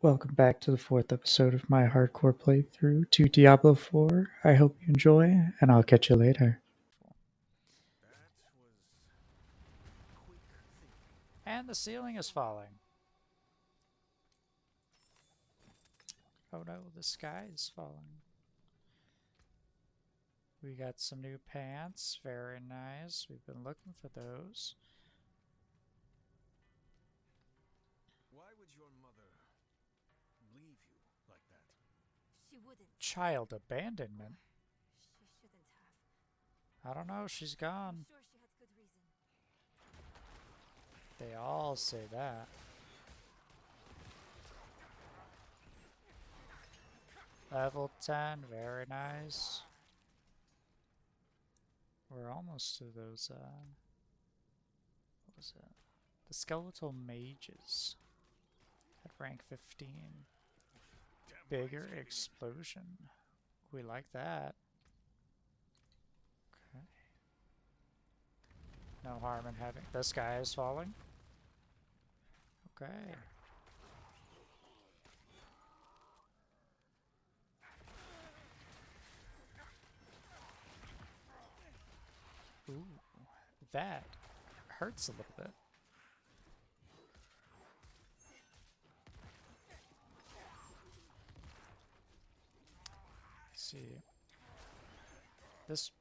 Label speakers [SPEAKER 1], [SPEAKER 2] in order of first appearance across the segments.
[SPEAKER 1] Welcome back to the fourth episode of my hardcore playthrough to Diablo 4. I hope you enjoy, and I'll catch you later.
[SPEAKER 2] And the ceiling is falling. Oh no, the sky is falling. We got some new pants. Very nice. We've been looking for those.
[SPEAKER 3] Why would your mother leave you like that?
[SPEAKER 4] She wouldn't.
[SPEAKER 2] Child abandonment?
[SPEAKER 4] She shouldn't have.
[SPEAKER 2] I don't know, she's
[SPEAKER 4] I'm
[SPEAKER 2] gone.
[SPEAKER 4] sure she had good reason.
[SPEAKER 2] They all say that. Level 10, very nice. We're almost to those, what was it? The skeletal mages at rank 15. Bigger explosion. We like that. Okay. No harm in having... This guy is falling. Okay. Ooh, that hurts a little bit. Let's see. This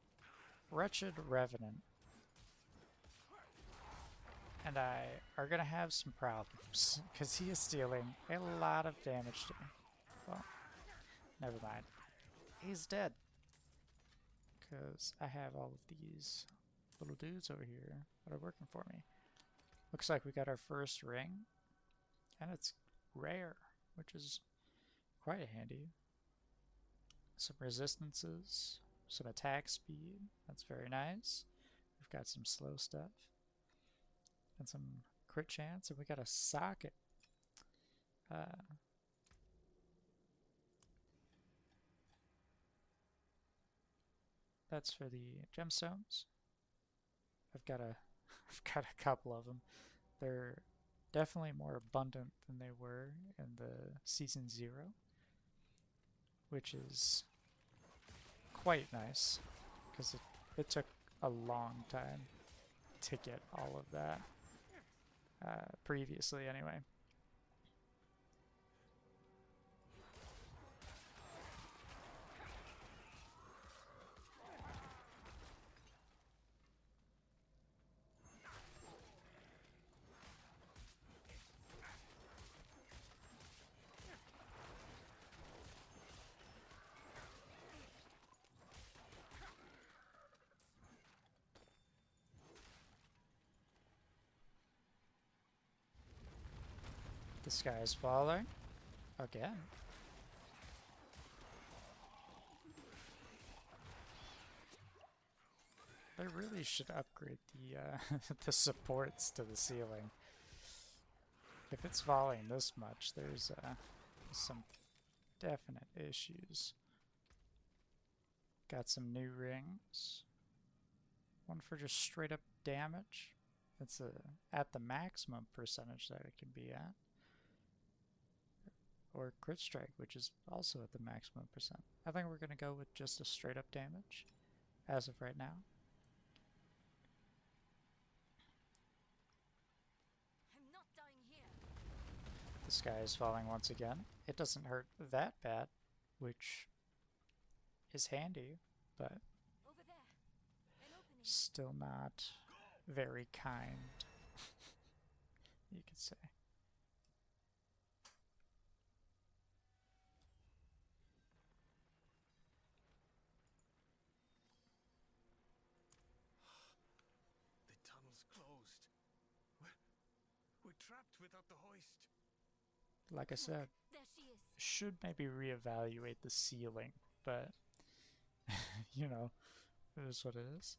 [SPEAKER 2] wretched revenant and I are gonna have some problems because he is dealing a lot of damage to me. Well, never mind. He's dead because I have all of these little dudes over here that are working for me. Looks like we got our first ring, and it's rare, which is quite handy. Some resistances, some attack speed, that's very nice. We've got some slow stuff, and some crit chance, and we got a socket. That's for the gemstones. I've got a, I've got a couple of them. They're definitely more abundant than they were in the Season 0, which is quite nice, because it took a long time to get all of that, previously anyway. The sky is falling again. They really should upgrade the the supports to the ceiling. If it's falling this much, there's some definite issues. Got some new rings. One for just straight up damage. It's at the maximum percentage that it can be at. Or crit strike, which is also at the maximum percent. I think we're going to go with just a straight up damage as of right now.
[SPEAKER 4] I'm not dying here.
[SPEAKER 2] The sky is falling once again. It doesn't hurt that bad, which is handy, but
[SPEAKER 4] Over there. An opening.
[SPEAKER 2] still not very kind, you could say.
[SPEAKER 3] The tunnel's closed. We're trapped without the hoist.
[SPEAKER 2] Like I said,
[SPEAKER 4] There she is.
[SPEAKER 2] should maybe reevaluate the ceiling, but you know, it is what it is.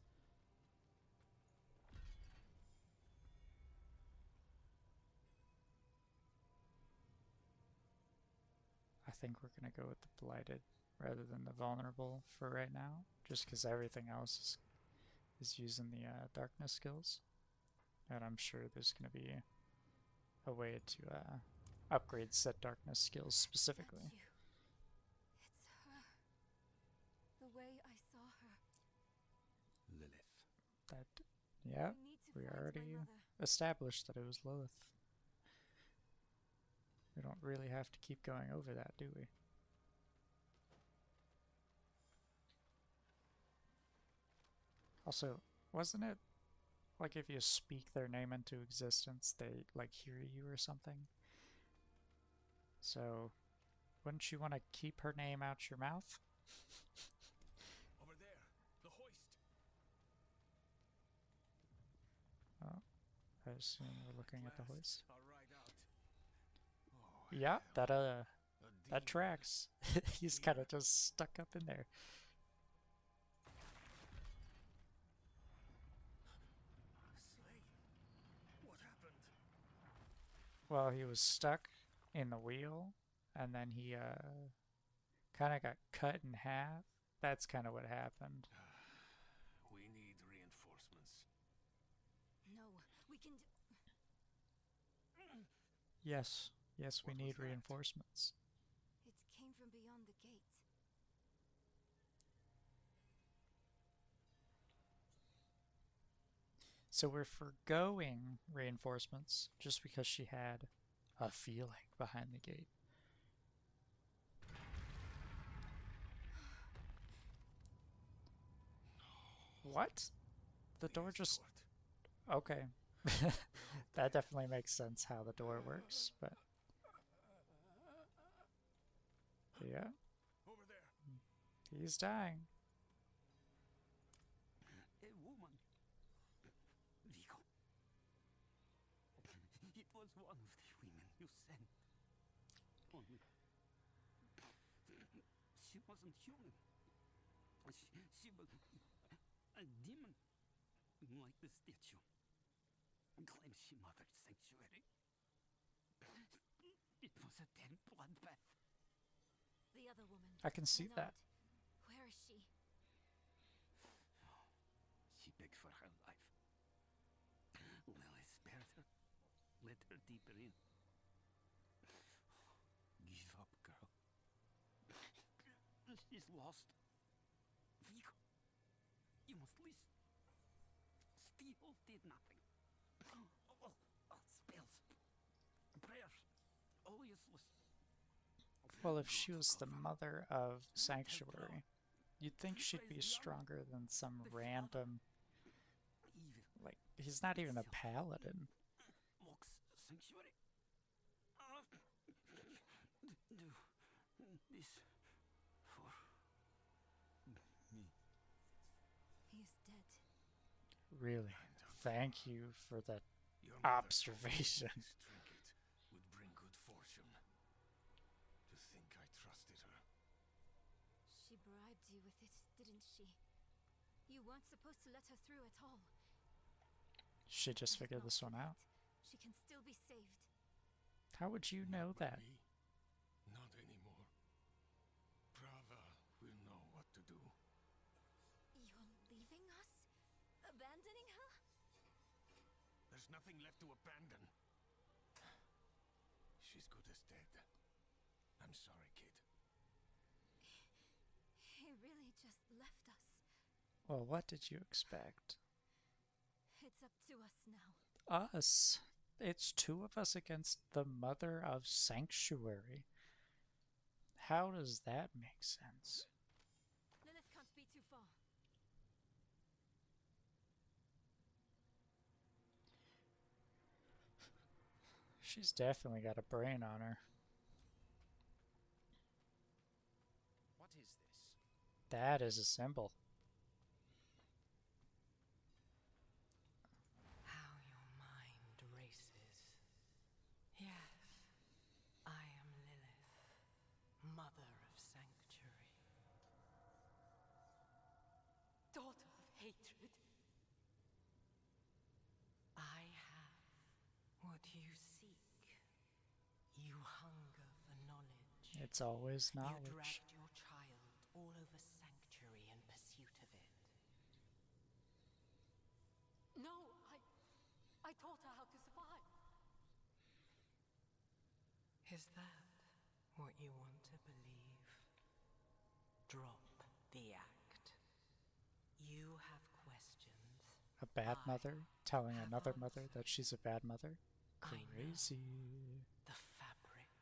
[SPEAKER 2] I think we're gonna go with the blighted rather than the vulnerable for right now, just because everything else is using the darkness skills, and I'm sure there's gonna be a way to upgrade set darkness skills
[SPEAKER 4] That's
[SPEAKER 2] specifically.
[SPEAKER 4] you. It's her. The way I saw her.
[SPEAKER 3] Lilith.
[SPEAKER 2] That, yeah,
[SPEAKER 4] We need to
[SPEAKER 2] we
[SPEAKER 4] find my
[SPEAKER 2] already
[SPEAKER 4] mother.
[SPEAKER 2] established that it was Lilith. We don't really have to keep going over that, do we? Also, wasn't it like if you speak their name into existence, they like hear you or something? So, wouldn't you want to keep her name out your mouth?
[SPEAKER 3] Over there. The hoist.
[SPEAKER 2] Oh, I assume we're looking at the hoist.
[SPEAKER 3] A ride out. Oh,
[SPEAKER 2] Yeah, that
[SPEAKER 3] a demon.
[SPEAKER 2] tracks. He's kind of just stuck up in there.
[SPEAKER 3] Slay. What happened?
[SPEAKER 2] Well, he was stuck in the wheel, and then he kind of got cut in half. That's kind of what happened.
[SPEAKER 3] We need reinforcements.
[SPEAKER 4] No, we can.
[SPEAKER 2] Yes, yes, we
[SPEAKER 3] What was
[SPEAKER 2] need
[SPEAKER 3] that?
[SPEAKER 2] reinforcements.
[SPEAKER 4] It came from beyond the gate.
[SPEAKER 2] So we're forgoing reinforcements just because she had a feeling behind the gate. What? The door just...
[SPEAKER 3] escort.
[SPEAKER 2] Okay. That definitely makes sense how the door works, but... Yeah,
[SPEAKER 3] Over there.
[SPEAKER 2] he's dying.
[SPEAKER 5] A woman. Vigo. It was one of the women you sent. Only she wasn't human. She was a demon, like the statue. Claims she mothered sanctuary. It was a damn bloodbath.
[SPEAKER 4] The other woman.
[SPEAKER 2] I can see
[SPEAKER 4] Menard.
[SPEAKER 2] that.
[SPEAKER 4] Where is she?
[SPEAKER 5] She begged for her life. Lily spared her, let her deeper in. Give up, girl. She's lost. Vigo, you must listen. Steel did nothing. Spells, prayers, all useless.
[SPEAKER 2] Well, if she was the mother of Sanctuary, you'd think she'd be stronger than some random...
[SPEAKER 5] Evil
[SPEAKER 2] Like, he's not even a paladin.
[SPEAKER 5] mocks sanctuary. Do this for me.
[SPEAKER 4] He is dead.
[SPEAKER 2] Really, thank you for that
[SPEAKER 3] Your mother
[SPEAKER 2] observation.
[SPEAKER 3] told me this trinket would bring good fortune. To think I trusted her.
[SPEAKER 4] She bribed you with it, didn't she? You weren't supposed to let her through at all.
[SPEAKER 2] She just
[SPEAKER 4] But
[SPEAKER 2] figured
[SPEAKER 4] not
[SPEAKER 2] this one
[SPEAKER 4] too
[SPEAKER 2] out.
[SPEAKER 4] late. She can still be saved.
[SPEAKER 2] How would you know
[SPEAKER 3] Not by
[SPEAKER 2] that?
[SPEAKER 3] me. Not anymore. Prava will know what to do.
[SPEAKER 4] You're leaving us? Abandoning her?
[SPEAKER 3] There's nothing left to abandon. She's good as dead. I'm sorry, kid.
[SPEAKER 4] He really just left us.
[SPEAKER 2] Well, what did you expect?
[SPEAKER 4] It's up to us now.
[SPEAKER 2] Us. It's two of us against the mother of Sanctuary. How does that make sense?
[SPEAKER 4] Lilith can't be too far.
[SPEAKER 2] She's definitely got a brain on her.
[SPEAKER 3] What is this?
[SPEAKER 2] That is a symbol.
[SPEAKER 6] How your mind races. Yes, I am Lilith, mother of sanctuary. Daughter of hatred. I have what you seek. You hunger for knowledge.
[SPEAKER 2] It's always
[SPEAKER 6] You
[SPEAKER 2] knowledge.
[SPEAKER 6] dragged your child all over sanctuary in pursuit of it. No, I taught her how to survive. Is that what you want to believe? Drop the act. You have questions.
[SPEAKER 2] A bad
[SPEAKER 6] I
[SPEAKER 2] mother telling
[SPEAKER 6] have
[SPEAKER 2] another mother
[SPEAKER 6] answers.
[SPEAKER 2] that she's a bad mother?
[SPEAKER 6] I know.
[SPEAKER 2] Crazy.
[SPEAKER 6] The fabric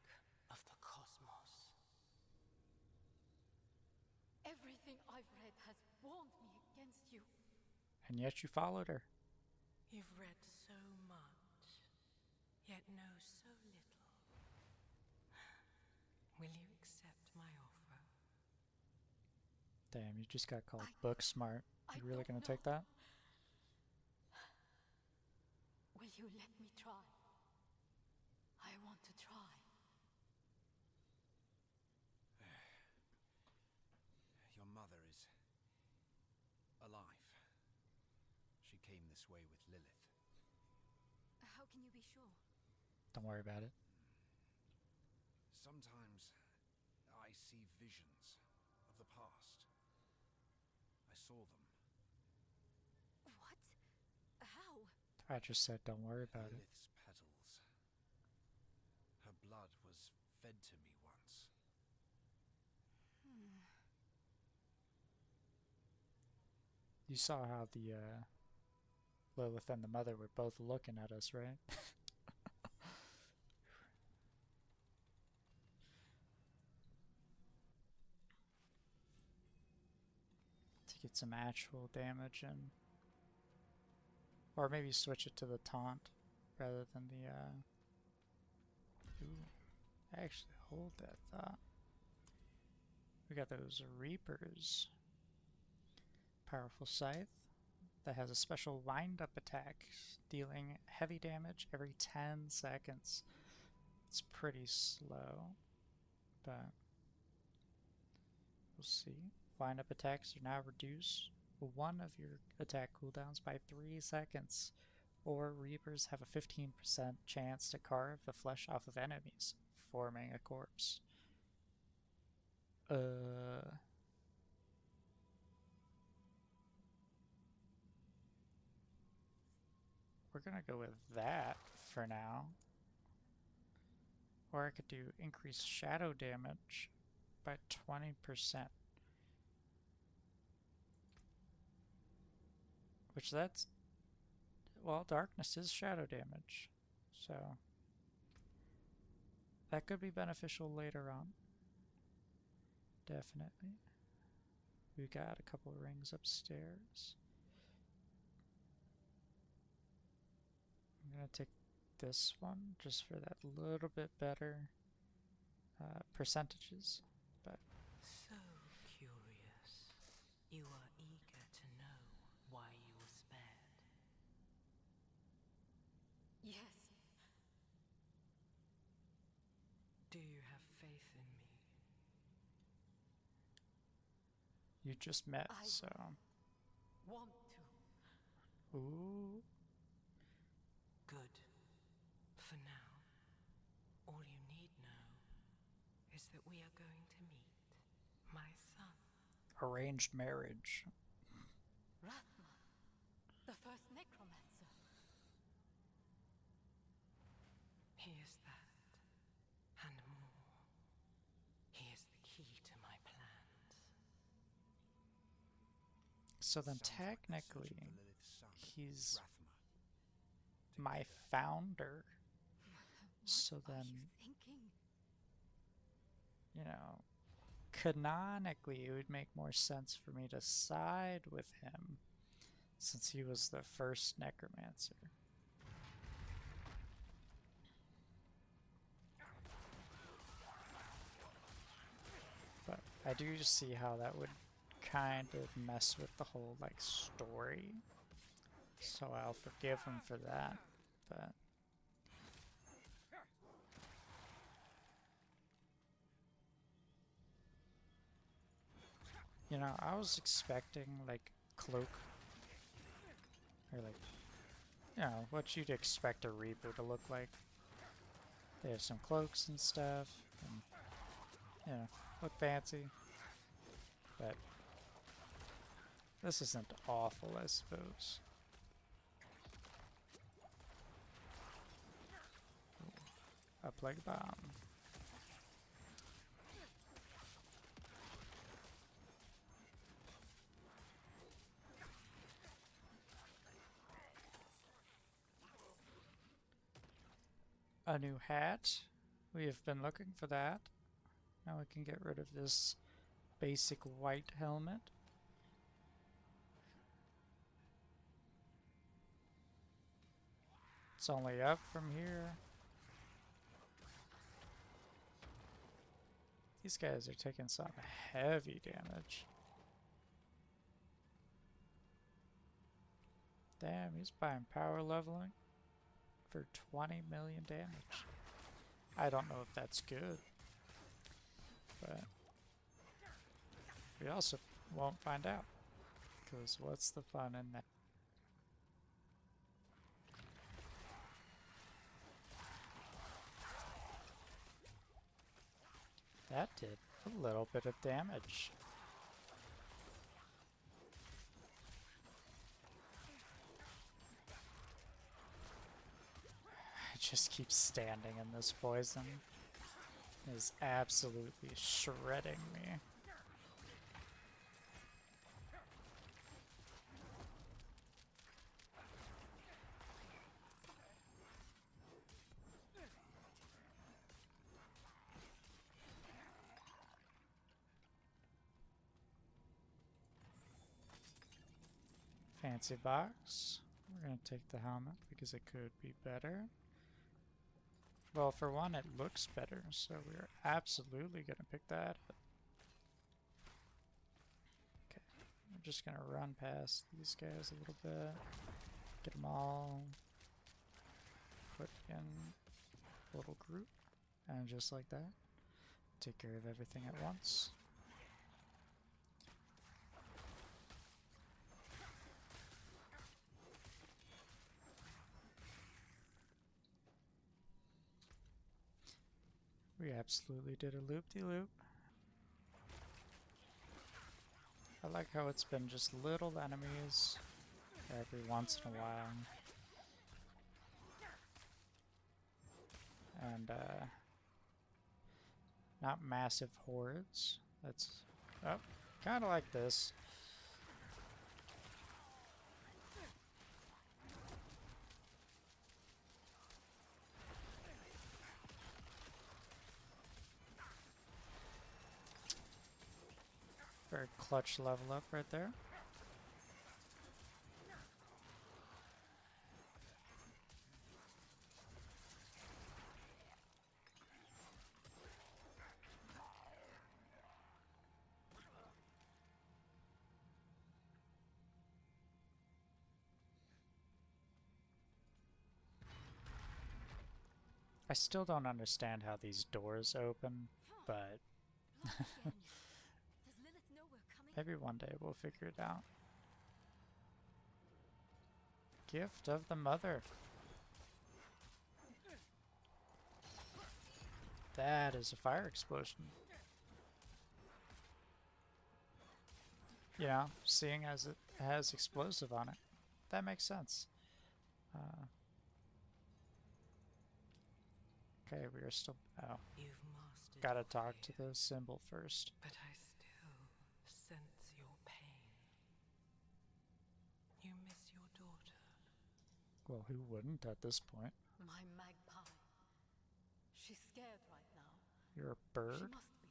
[SPEAKER 6] of the cosmos.
[SPEAKER 4] Everything I've read has warned me against you.
[SPEAKER 2] And yet you followed her.
[SPEAKER 6] You've read so much, yet know so little. Will you accept my offer?
[SPEAKER 2] Damn, you just got called book smart. You really gonna take that?
[SPEAKER 4] Will you let me try? I want to try.
[SPEAKER 3] Your mother is alive. She came this way with Lilith.
[SPEAKER 4] How can you be sure?
[SPEAKER 2] Don't worry about it.
[SPEAKER 3] Sometimes I see visions of the past. I saw them.
[SPEAKER 4] What? How?
[SPEAKER 2] I just said don't worry about it.
[SPEAKER 3] Lilith's petals. Her blood was fed to me once.
[SPEAKER 2] You saw how the Lilith and the mother were both looking at us, right? To get some actual damage in. Or maybe switch it to the taunt rather than the Ooh. Actually, hold that thought. We got those Reapers. Powerful Scythe that has a special wind-up attack, dealing heavy damage every 10 seconds. It's pretty slow, but we'll see. Wind-up attacks are now reduced one of your attack cooldowns by 3 seconds, or Reapers have a 15% chance to carve the flesh off of enemies, forming a corpse. We're gonna go with that for now. Or I could do increased shadow damage by 20%. Which that's... well, darkness is shadow damage. So... that could be beneficial later on. Definitely. We got a couple of rings upstairs. I'm gonna take this one just for that little bit better percentages. But
[SPEAKER 6] So curious. You are eager to know why you were spared.
[SPEAKER 4] Yes.
[SPEAKER 6] Do you have faith in me?
[SPEAKER 2] you just met,
[SPEAKER 4] I
[SPEAKER 2] so...
[SPEAKER 4] want to.
[SPEAKER 2] Ooh.
[SPEAKER 6] Good. For now, all you need know is that we are going to meet my son.
[SPEAKER 2] Arranged marriage.
[SPEAKER 4] Rathma, the first necromancer.
[SPEAKER 6] He is that, and more. He is the key to my plans.
[SPEAKER 2] So then
[SPEAKER 3] Sounds like they're
[SPEAKER 2] technically,
[SPEAKER 3] searching for Lilith's son,
[SPEAKER 2] he's
[SPEAKER 3] Rathma.
[SPEAKER 2] my founder. So
[SPEAKER 4] What are
[SPEAKER 2] then,
[SPEAKER 4] you thinking?
[SPEAKER 2] you know, canonically it would make more sense for me to side with him since he was the first necromancer. But I do see how that would kind of mess with the whole like story. So I'll forgive him for that. But you know, I was expecting like cloak or like, you know, what you'd expect a Reaper to look like. They have some cloaks and stuff, and, you know, look fancy. But this isn't awful, I suppose. Ooh, a plague bomb. a new hat. We have been looking for that. Now we can get rid of this basic white helmet. It's only up from here. These guys are taking some heavy damage. Damn, he's buying power leveling for 20 million damage. I don't know if that's good, but we also won't find out, because what's the fun in that? That did a little bit of damage. I just keep standing in this poison. It is absolutely shredding me. Fancy box. We're gonna take the helmet because it could be better. Well, for one, it looks better, so we're absolutely gonna pick that up. Okay, we're just gonna run past these guys a little bit, get them all put in a little group, and just like that, take care of everything at once. We absolutely did a loop-de-loop. I like how it's been just little enemies every once in a while. And, not massive hordes. That's, oh, kind of like this. Very clutch level up right there. I still don't understand how these doors open, but
[SPEAKER 4] Look again. Does Lilith know we're coming?
[SPEAKER 2] maybe one day we'll figure it out. Gift of the Mother. That is a fire explosion. You know, seeing as it has explosive on it, that makes sense. Okay, we are still. Oh,
[SPEAKER 6] You've mastered
[SPEAKER 2] gotta
[SPEAKER 6] your
[SPEAKER 2] talk to
[SPEAKER 6] fear,
[SPEAKER 2] the symbol first.
[SPEAKER 6] but I still sense your pain. You miss your daughter.
[SPEAKER 2] Well, who wouldn't at this point?
[SPEAKER 7] My magpie. She's scared right now.
[SPEAKER 2] You're a
[SPEAKER 7] She
[SPEAKER 2] bird?
[SPEAKER 7] must be.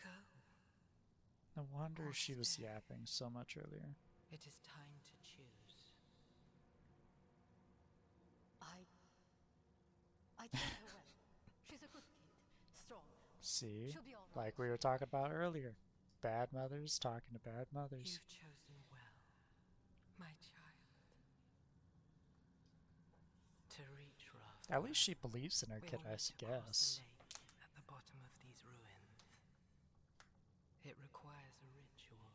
[SPEAKER 6] Go.
[SPEAKER 2] No wonder
[SPEAKER 6] Or
[SPEAKER 2] she was
[SPEAKER 6] stay.
[SPEAKER 2] yapping so much earlier.
[SPEAKER 6] It is time to choose.
[SPEAKER 7] I trained her well. She's a good kid. Strong.
[SPEAKER 2] See?
[SPEAKER 7] She'll be all right.
[SPEAKER 2] Like we were talking about earlier. Bad mothers talking to bad mothers.
[SPEAKER 6] You've chosen well, my child. To reach Rath.
[SPEAKER 2] At least she believes in her
[SPEAKER 6] We
[SPEAKER 2] kid,
[SPEAKER 6] will
[SPEAKER 2] I
[SPEAKER 6] need to cross
[SPEAKER 2] guess.
[SPEAKER 6] the lake at the bottom of these ruins. It requires a ritual.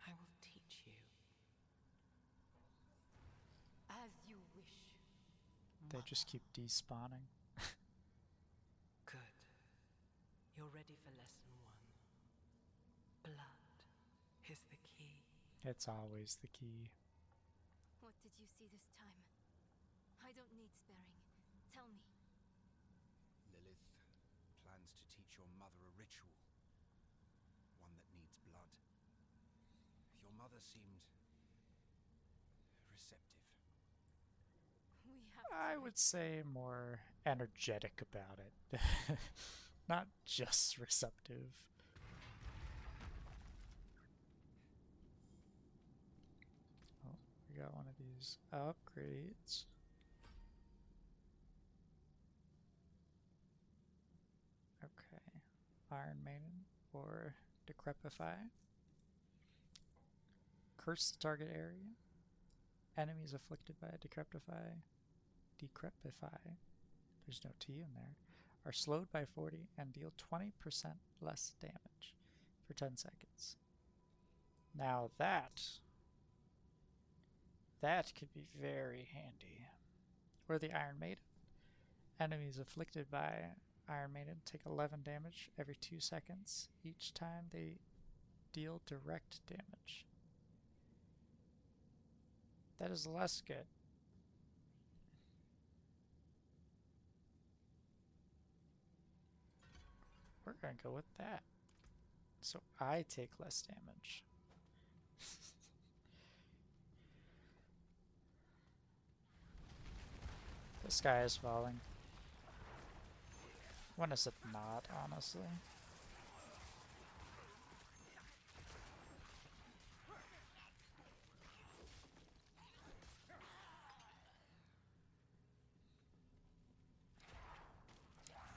[SPEAKER 6] I will teach you.
[SPEAKER 7] As you wish.
[SPEAKER 2] They just keep despawning.
[SPEAKER 6] Good. You're ready for lesson 1. Blood is the key.
[SPEAKER 2] It's always the key.
[SPEAKER 4] What did you see this time? I don't need sparing. Tell me.
[SPEAKER 3] Lilith plans to teach your mother a ritual. One that needs blood. Your mother seemed receptive.
[SPEAKER 4] have
[SPEAKER 2] I
[SPEAKER 4] to.
[SPEAKER 2] would say more energetic about it. Not just receptive. Oh, we got one of these upgrades. Okay. Iron Maiden or Decrepify. Curse the target area. Enemies afflicted by Decrepify. There's no T in there. Are slowed by 40 and deal 20% less damage for 10 seconds. Now that could be very handy. Or the Iron Maiden. Enemies afflicted by Iron Maiden take 11 damage every 2 seconds each time they deal direct damage. That is less good. We're gonna go with that. So I take less damage. The sky is falling. When is it not, honestly?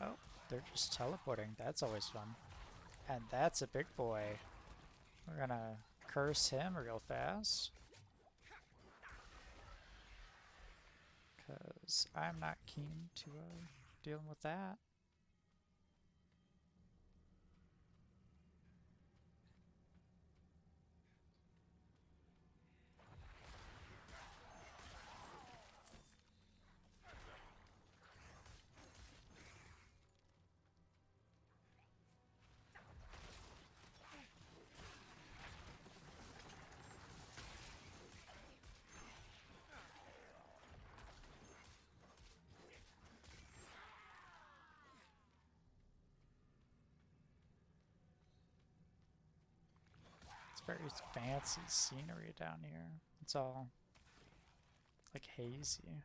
[SPEAKER 2] Oh, they're just teleporting. That's always fun. And that's a big boy. We're gonna curse him real fast. Because I'm not keen to dealing with that. It's very fancy scenery down here. It's all like hazy.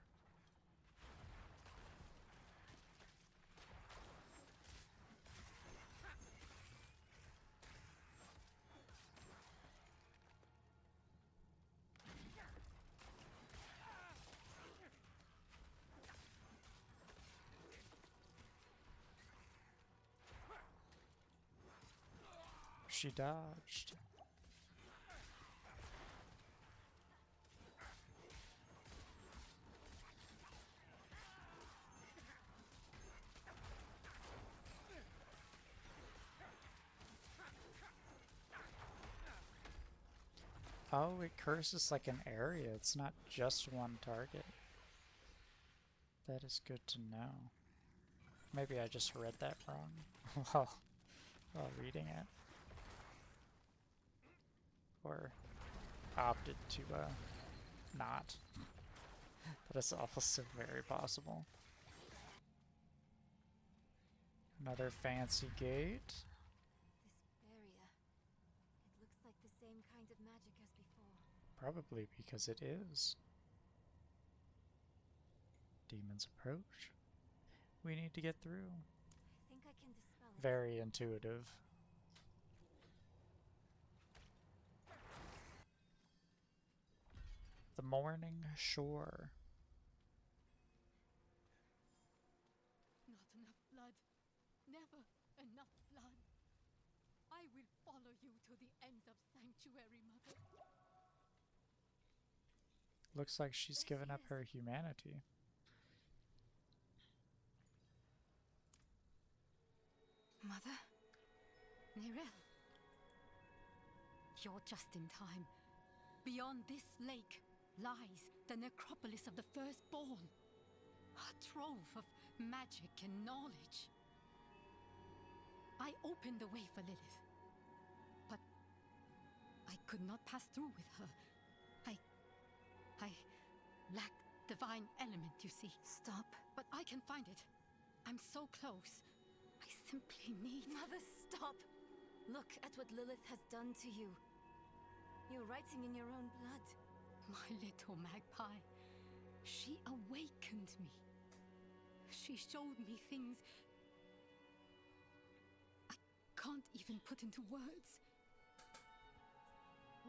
[SPEAKER 2] She dodged. Oh, it curses like an area. It's not just one target. That is good to know. Maybe I just read that wrong while reading it. Or opted to not. That is also very possible. Another fancy gate.
[SPEAKER 4] This barrier. It looks like the same kind of magic as before.
[SPEAKER 2] Probably because it is. Demons approach. We need to get through.
[SPEAKER 4] I think I can dispel it.
[SPEAKER 2] Very intuitive. The Morning Shore.
[SPEAKER 7] Not enough blood. Never enough blood. I will follow you to the ends of Sanctuary, Mother.
[SPEAKER 2] Looks like she's
[SPEAKER 4] There
[SPEAKER 2] given
[SPEAKER 4] she
[SPEAKER 2] up
[SPEAKER 4] is.
[SPEAKER 2] her humanity.
[SPEAKER 7] Mother? Nerel? You're just in time. Beyond this lake lies the necropolis of the firstborn. A trove of magic and knowledge. I opened the way for Lilith, but I could not pass through with her. I lack divine element, you see.
[SPEAKER 4] Stop.
[SPEAKER 7] But I can find it. I'm so close. I simply need...
[SPEAKER 4] Mother, stop! Look at what Lilith has done to you. You're writing in your own blood.
[SPEAKER 7] My little magpie. She awakened me. She showed me things I can't even put into words.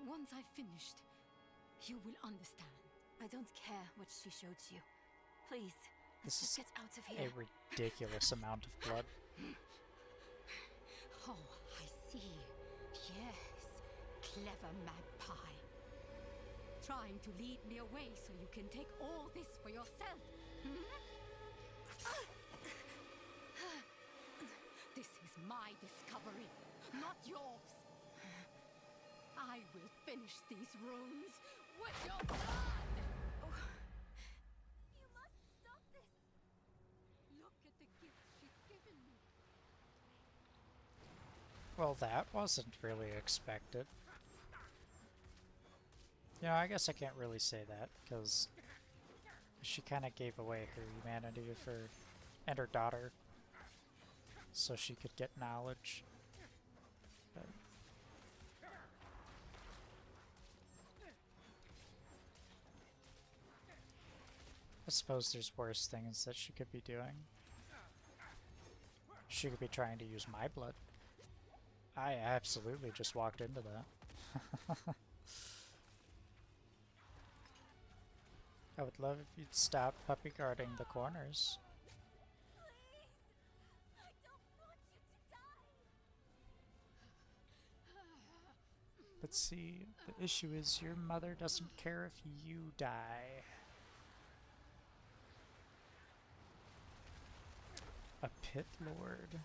[SPEAKER 7] Once I've finished, you will understand.
[SPEAKER 4] I don't care what she showed you. Please, let's
[SPEAKER 2] This
[SPEAKER 4] just
[SPEAKER 2] is
[SPEAKER 4] get out of
[SPEAKER 2] a
[SPEAKER 4] here.
[SPEAKER 2] ridiculous amount of blood.
[SPEAKER 7] Oh, I see. Yes, clever magpie. Trying to lead me away so you can take all this for yourself. Hmm? This is my discovery, not yours. I will finish these runes with your blood!
[SPEAKER 4] You must stop this!
[SPEAKER 7] Look at the gifts she's given me.
[SPEAKER 2] Well, that wasn't really expected. You know, I guess I can't really say that, because she kind of gave away her humanity and her daughter so she could get knowledge. But I suppose there's worse things that she could be doing. She could be trying to use my blood. I absolutely just walked into that. I would love if you'd stop puppy guarding the corners.
[SPEAKER 4] Please! I don't want you to die!
[SPEAKER 2] But see, the issue is your mother doesn't care if you die. A pit lord.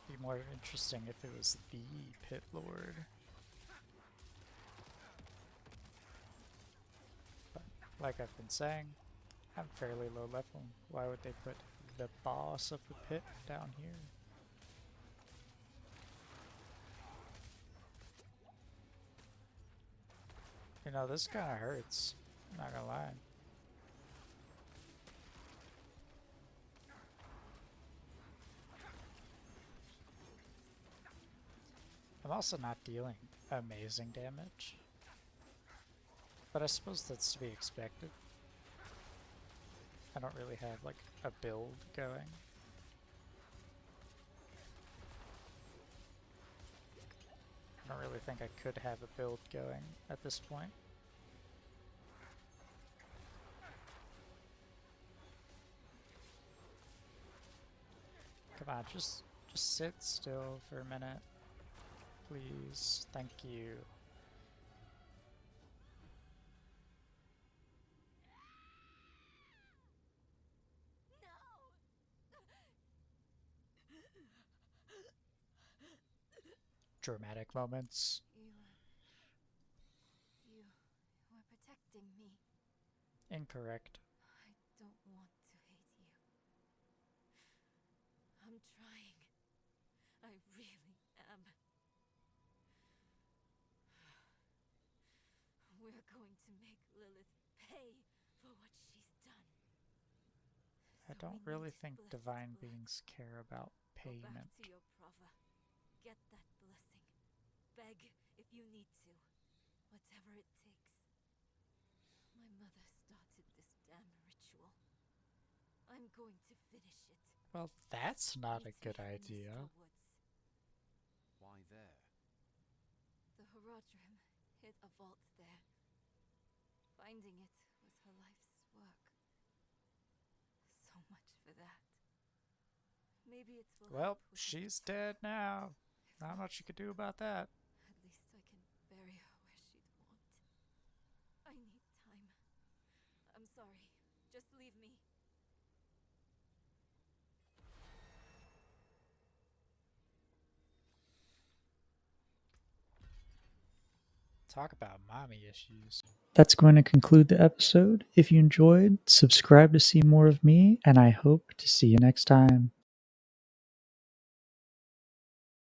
[SPEAKER 2] Be more interesting if it was the pit lord. But like I've been saying, I'm fairly low level. Why would they put the boss of the pit down here? You know, this kind of hurts. I'm not gonna lie. I'm also not dealing amazing damage. But I suppose that's to be expected. I don't really have like a build going. I don't really think I could have a build going at this point. Come on, just sit still for a minute. Please. Thank you. Dramatic moments.
[SPEAKER 4] You were protecting me.
[SPEAKER 2] Incorrect.
[SPEAKER 4] I don't want to hate you. I'm trying. I really am. We're going to make Lilith pay for what she's done.
[SPEAKER 2] I
[SPEAKER 4] So
[SPEAKER 2] don't
[SPEAKER 4] we
[SPEAKER 2] really
[SPEAKER 4] need
[SPEAKER 2] think
[SPEAKER 4] blessed
[SPEAKER 2] divine
[SPEAKER 4] blood.
[SPEAKER 2] beings care about
[SPEAKER 4] Go back
[SPEAKER 2] payment.
[SPEAKER 4] to your prova. Get that blessing. Beg if you need to. Whatever it takes. My mother started this damn ritual. I'm going to finish it.
[SPEAKER 2] Well, that's not a
[SPEAKER 4] Meet
[SPEAKER 2] good
[SPEAKER 4] me in the
[SPEAKER 2] idea.
[SPEAKER 4] Mistral Woods.
[SPEAKER 3] Why there?
[SPEAKER 4] The Horodrim hid a vault there. Finding it was her life's work. So much for that. Maybe it will
[SPEAKER 2] Well,
[SPEAKER 4] help with
[SPEAKER 2] she's
[SPEAKER 4] it.
[SPEAKER 2] dead now.
[SPEAKER 4] If
[SPEAKER 2] Not
[SPEAKER 4] not,
[SPEAKER 2] much you could do about that.
[SPEAKER 4] at least I can bury her where she'd want. I need time. I'm sorry. Just leave me.
[SPEAKER 2] Talk about mommy issues.
[SPEAKER 1] That's going to conclude the episode. If you enjoyed, subscribe to see more of me, and I hope to see you next time.